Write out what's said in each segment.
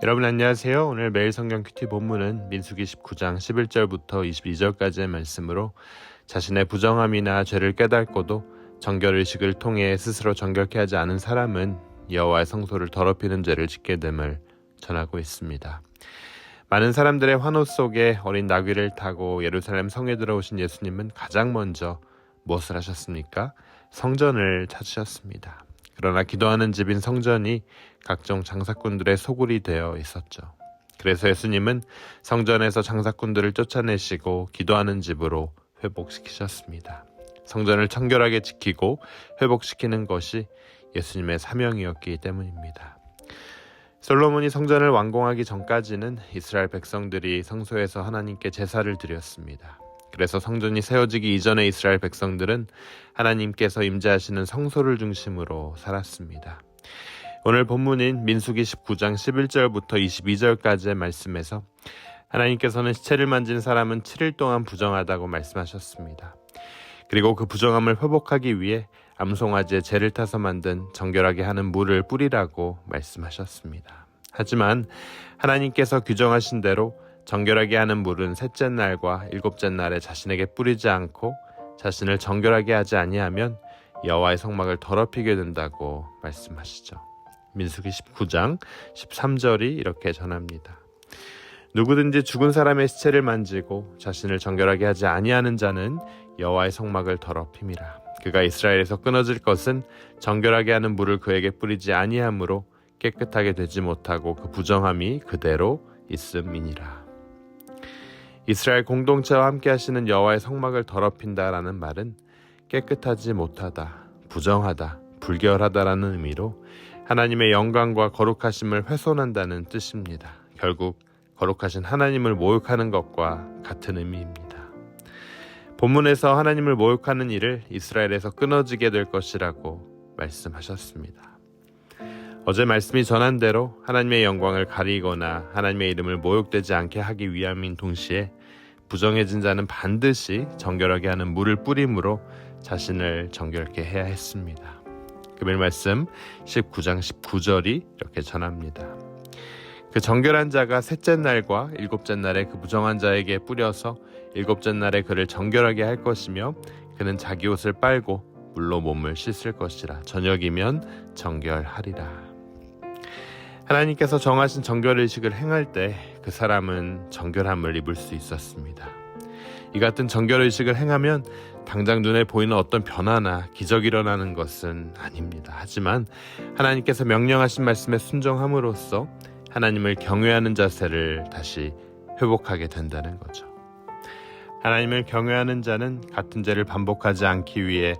여러분 안녕하세요. 오늘 매일 성경 큐티 본문은 민수기 19장 11절부터 22절까지의 말씀으로 자신의 부정함이나 죄를 깨닫고도 정결의식을 통해 스스로 정결케 하지 않은 사람은 여호와의 성소를 더럽히는 죄를 짓게 됨을 전하고 있습니다. 많은 사람들의 환호 속에 어린 나귀를 타고 예루살렘 성에 들어오신 예수님은 가장 먼저 무엇을 하셨습니까? 성전을 찾으셨습니다. 그러나 기도하는 집인 성전이 각종 장사꾼들의 소굴이 되어 있었죠. 그래서 예수님은 성전에서 장사꾼들을 쫓아내시고 기도하는 집으로 회복시키셨습니다. 성전을 청결하게 지키고 회복시키는 것이 예수님의 사명이었기 때문입니다. 솔로몬이 성전을 완공하기 전까지는 이스라엘 백성들이 성소에서 하나님께 제사를 드렸습니다. 그래서 성전이 세워지기 이전의 이스라엘 백성들은 하나님께서 임재하시는 성소를 중심으로 살았습니다. 오늘 본문인 민수기 19장 11절부터 22절까지의 말씀에서 하나님께서는 시체를 만진 사람은 7일 동안 부정하다고 말씀하셨습니다. 그리고 그 부정함을 회복하기 위해 암송아지의 재를 타서 만든 정결하게 하는 물을 뿌리라고 말씀하셨습니다. 하지만 하나님께서 규정하신 대로 정결하게 하는 물은 셋째 날과 일곱째 날에 자신에게 뿌리지 않고 자신을 정결하게 하지 아니하면 여호와의 성막을 더럽히게 된다고 말씀하시죠. 민수기 19장 13절이 이렇게 전합니다. 누구든지 죽은 사람의 시체를 만지고 자신을 정결하게 하지 아니하는 자는 여호와의 성막을 더럽힘이라. 그가 이스라엘에서 끊어질 것은 정결하게 하는 물을 그에게 뿌리지 아니하므로 깨끗하게 되지 못하고 그 부정함이 그대로 있음이니라. 이스라엘 공동체와 함께 하시는 여호와의 성막을 더럽힌다라는 말은 깨끗하지 못하다, 부정하다, 불결하다라는 의미로 하나님의 영광과 거룩하심을 훼손한다는 뜻입니다. 결국 거룩하신 하나님을 모욕하는 것과 같은 의미입니다. 본문에서 하나님을 모욕하는 일을 이스라엘에서 끊어지게 될 것이라고 말씀하셨습니다. 어제 말씀이 전한 대로 하나님의 영광을 가리거나 하나님의 이름을 모욕되지 않게 하기 위함인 동시에 부정해진 자는 반드시 정결하게 하는 물을 뿌림으로 자신을 정결케 해야 했습니다. 금일 말씀 19장 19절이 이렇게 전합니다. 그 정결한 자가 셋째 날과 일곱째 날에 그 부정한 자에게 뿌려서 일곱째 날에 그를 정결하게 할 것이며 그는 자기 옷을 빨고 물로 몸을 씻을 것이라. 저녁이면 정결하리라. 하나님께서 정하신 정결의식을 행할 때 그 사람은 정결함을 입을 수 있었습니다. 이 같은 정결의식을 행하면 당장 눈에 보이는 어떤 변화나 기적이 일어나는 것은 아닙니다. 하지만 하나님께서 명령하신 말씀에 순종함으로써 하나님을 경외하는 자세를 다시 회복하게 된다는 거죠. 하나님을 경외하는 자는 같은 죄를 반복하지 않기 위해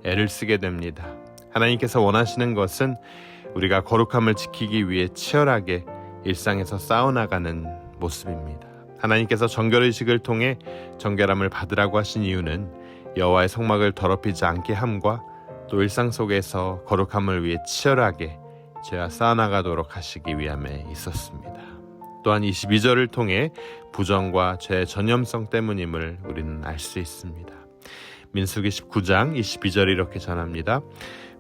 애를 쓰게 됩니다. 하나님께서 원하시는 것은 우리가 거룩함을 지키기 위해 치열하게 일상에서 싸워나가는 모습입니다. 하나님께서 정결의식을 통해 정결함을 받으라고 하신 이유는 여호와의 성막을 더럽히지 않게 함과 또 일상 속에서 거룩함을 위해 치열하게 죄와 싸워나가도록 하시기 위함에 있었습니다. 또한 22절을 통해 부정과 죄의 전염성 때문임을 우리는 알 수 있습니다. 민수기 19장 22절이 이렇게 전합니다.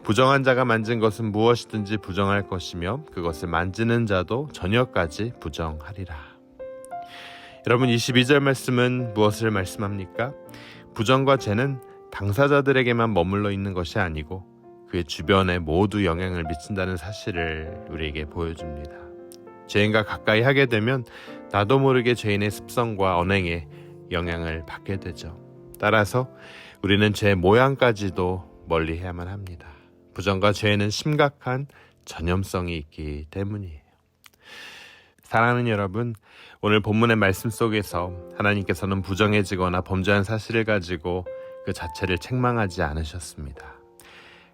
부정한 자가 만진 것은 무엇이든지 부정할 것이며 그것을 만지는 자도 저녁까지 부정하리라. 여러분 22절 말씀은 무엇을 말씀합니까? 부정과 죄는 당사자들에게만 머물러 있는 것이 아니고 그의 주변에 모두 영향을 미친다는 사실을 우리에게 보여줍니다. 죄인과 가까이 하게 되면 나도 모르게 죄인의 습성과 언행에 영향을 받게 되죠. 따라서 우리는 죄의 모양까지도 멀리해야만 합니다. 부정과 죄에는 심각한 전염성이 있기 때문이에요. 사랑하는 여러분, 오늘 본문의 말씀 속에서 하나님께서는 부정해지거나 범죄한 사실을 가지고 그 자체를 책망하지 않으셨습니다.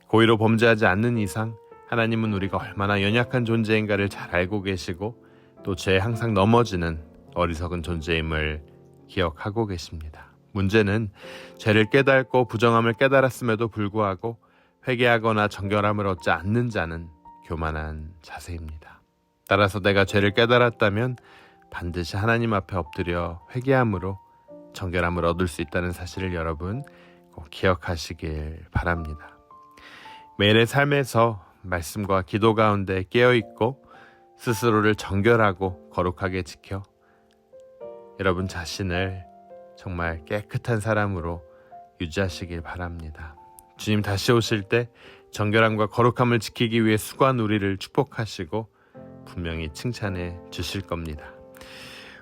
고의로 범죄하지 않는 이상 하나님은 우리가 얼마나 연약한 존재인가를 잘 알고 계시고 또 죄에 항상 넘어지는 어리석은 존재임을 기억하고 계십니다. 문제는 죄를 깨닫고 부정함을 깨달았음에도 불구하고 회개하거나 정결함을 얻지 않는 자는 교만한 자세입니다. 따라서 내가 죄를 깨달았다면 반드시 하나님 앞에 엎드려 회개함으로 정결함을 얻을 수 있다는 사실을 여러분 꼭 기억하시길 바랍니다. 매일의 삶에서 말씀과 기도 가운데 깨어있고 스스로를 정결하고 거룩하게 지켜 여러분 자신을 정말 깨끗한 사람으로 유지하시길 바랍니다. 주님 다시 오실 때 정결함과 거룩함을 지키기 위해 수고한 우리를 축복하시고 분명히 칭찬해 주실 겁니다.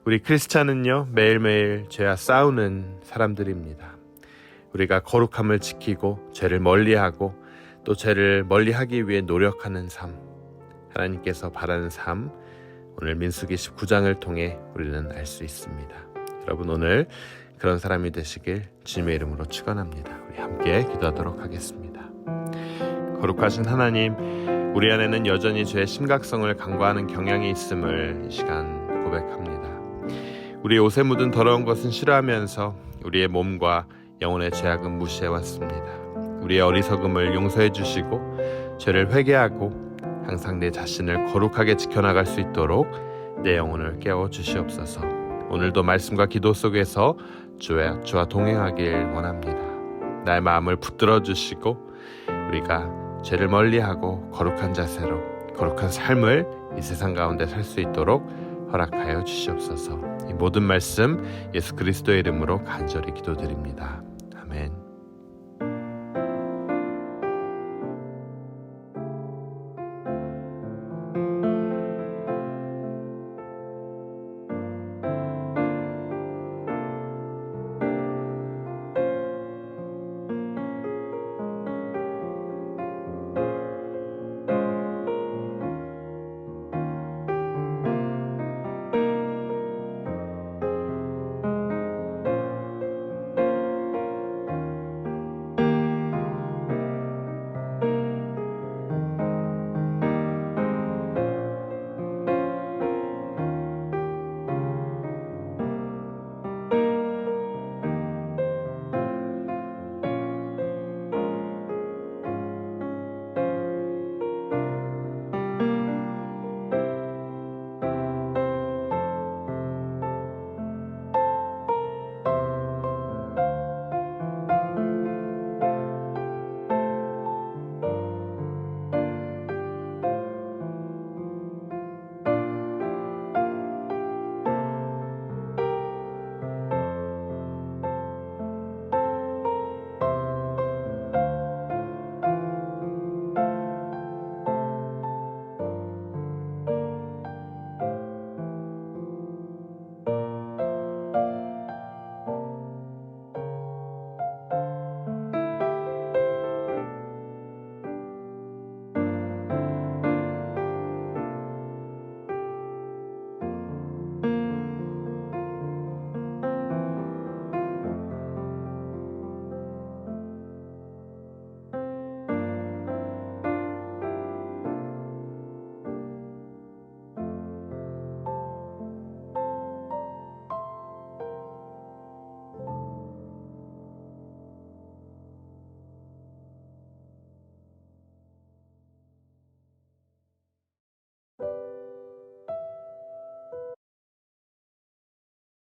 우리 크리스찬은요, 매일매일 죄와 싸우는 사람들입니다. 우리가 거룩함을 지키고 죄를 멀리하고 또 죄를 멀리하기 위해 노력하는 삶, 하나님께서 바라는 삶, 오늘 민수기 19장을 통해 우리는 알 수 있습니다. 여러분 오늘 그런 사람이 되시길 주님의 이름으로 축원합니다. 우리 함께 기도하도록 하겠습니다. 거룩하신 하나님, 우리 안에는 여전히 죄의 심각성을 간과하는 경향이 있음을 이 시간 고백합니다. 우리 옷에 묻은 더러운 것은 싫어하면서 우리의 몸과 영혼의 죄악은 무시해왔습니다. 우리의 어리석음을 용서해 주시고 죄를 회개하고 항상 내 자신을 거룩하게 지켜나갈 수 있도록 내 영혼을 깨워 주시옵소서. 오늘도 말씀과 기도 속에서 주와 동행하길 원합니다. 나의 마음을 붙들어 주시고 우리가 죄를 멀리하고 거룩한 자세로 거룩한 삶을 이 세상 가운데 살 수 있도록 허락하여 주시옵소서. 이 모든 말씀 예수 그리스도의 이름으로 간절히 기도드립니다.